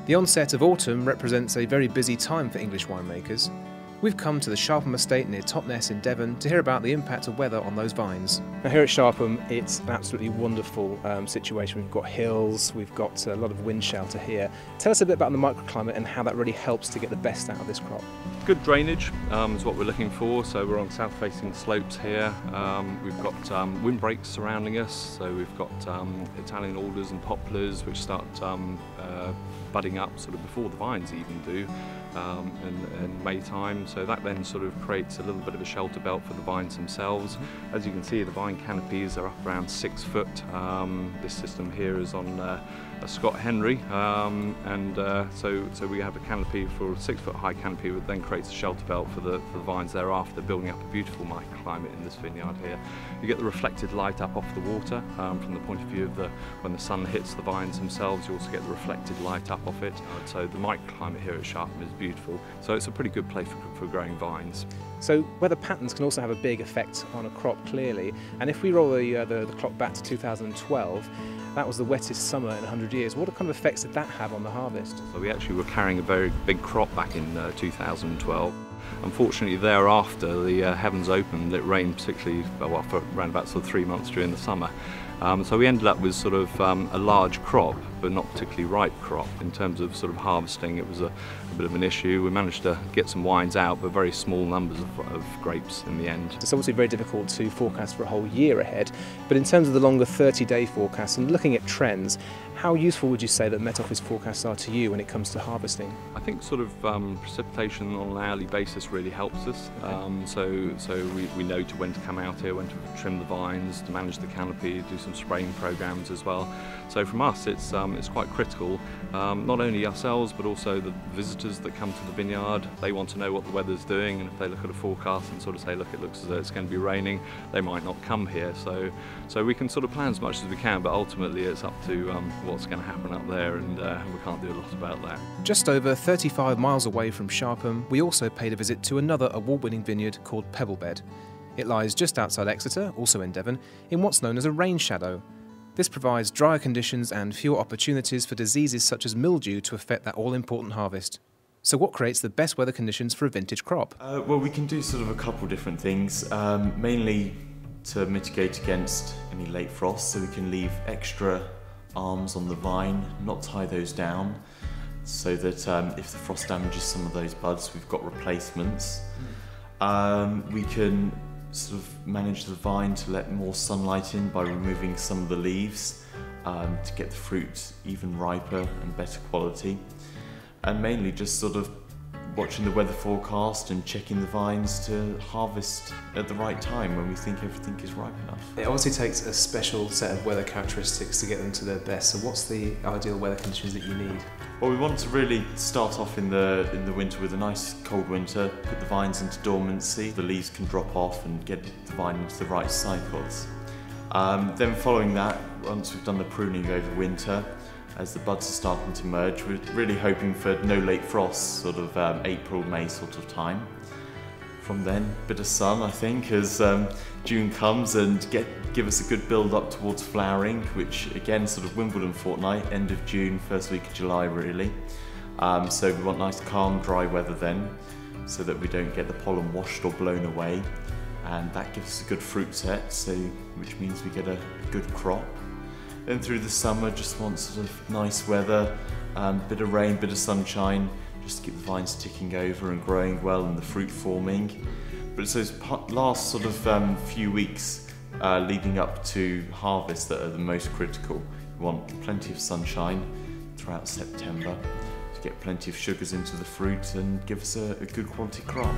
The onset of autumn represents a very busy time for English winemakers. We've come to the Sharpham estate near Totnes in Devon to hear about the impact of weather on those vines. Now here at Sharpham, it's an absolutely wonderful situation. We've got hills, we've got a lot of wind shelter here. Tell us a bit about the microclimate and how that really helps to get the best out of this crop. Good drainage is what we're looking for, so we're on south-facing slopes here. We've got windbreaks surrounding us, so we've got Italian alders and poplars which start budding up sort of before the vines even do in May time, so that then sort of creates a little bit of a shelter belt for the vines themselves. As you can see, the vine canopies are up around 6 foot. This system here is on a Scott Henry, so we have a canopy for a 6 foot high canopy that then creates a shelter belt for the vines thereafter, building up a beautiful microclimate in this vineyard here. You get the reflected light up off the water from the point of view of when the sun hits the vines themselves. You also get the reflected light up off it, so the microclimate here at Sharpham is beautiful. So it's a pretty good place for growing vines. So weather patterns can also have a big effect on a crop, clearly, and if we roll the clock back to 2012, that was the wettest summer in 100 years. What kind of effects did that have on the harvest? So we actually were carrying a very big crop back in 2012. Unfortunately, thereafter the heavens opened. It rained particularly well for around about sort of 3 months during the summer. So we ended up with sort of a large crop, but not particularly ripe crop. In terms of sort of harvesting, it was a bit of an issue. We managed to get some wines out, but very small numbers of grapes in the end. It's obviously very difficult to forecast for a whole year ahead, but in terms of the longer 30-day forecasts and looking at trends, how useful would you say that Met Office forecasts are to you when it comes to harvesting? I think sort of precipitation on an hourly basis really helps us. So we know when to come out here, when to trim the vines, to manage the canopy, do some spraying programs as well. So from us, it's quite critical. Not only ourselves, but also the visitors that come to the vineyard. They want to know what the weather's doing, and if they look at a forecast and sort of say, look, it looks as though it's going to be raining, they might not come here. So we can sort of plan as much as we can, but ultimately it's up to what's going to happen up there, and we can't do a lot about that. Just over 35 miles away from Sharpham, we also paid a visit to another award-winning vineyard called Pebblebed. It lies just outside Exeter, also in Devon, in what's known as a rain shadow. This provides drier conditions and fewer opportunities for diseases such as mildew to affect that all-important harvest. So what creates the best weather conditions for a vintage crop? Well, we can do sort of a couple different things, mainly to mitigate against any late frost, so we can leave extra arms on the vine, not tie those down, so that if the frost damages some of those buds, we've got replacements. We can sort of manage the vine to let more sunlight in by removing some of the leaves to get the fruit even riper and better quality, and mainly just sort of watching the weather forecast and checking the vines to harvest at the right time when we think everything is ripe enough. It obviously takes a special set of weather characteristics to get them to their best, so what's the ideal weather conditions that you need? Well, we want to really start off in the winter with a nice cold winter, put the vines into dormancy, the leaves can drop off and get the vine into the right cycles. Then following that, once we've done the pruning over winter, as the buds are starting to merge, we're really hoping for no late frosts, sort of April, May sort of time. From then, a bit of sun, I think, as June comes, and give us a good build up towards flowering, which again, sort of Wimbledon fortnight, end of June, first week of July really. So we want nice calm, dry weather then, so that we don't get the pollen washed or blown away. And that gives us a good fruit set, which means we get a good crop. Then through the summer, just want sort of nice weather, bit of rain, bit of sunshine, just to keep the vines ticking over and growing well and the fruit forming. But it's those last sort of few weeks leading up to harvest that are the most critical. We want plenty of sunshine throughout September to get plenty of sugars into the fruit and give us a good quality crop.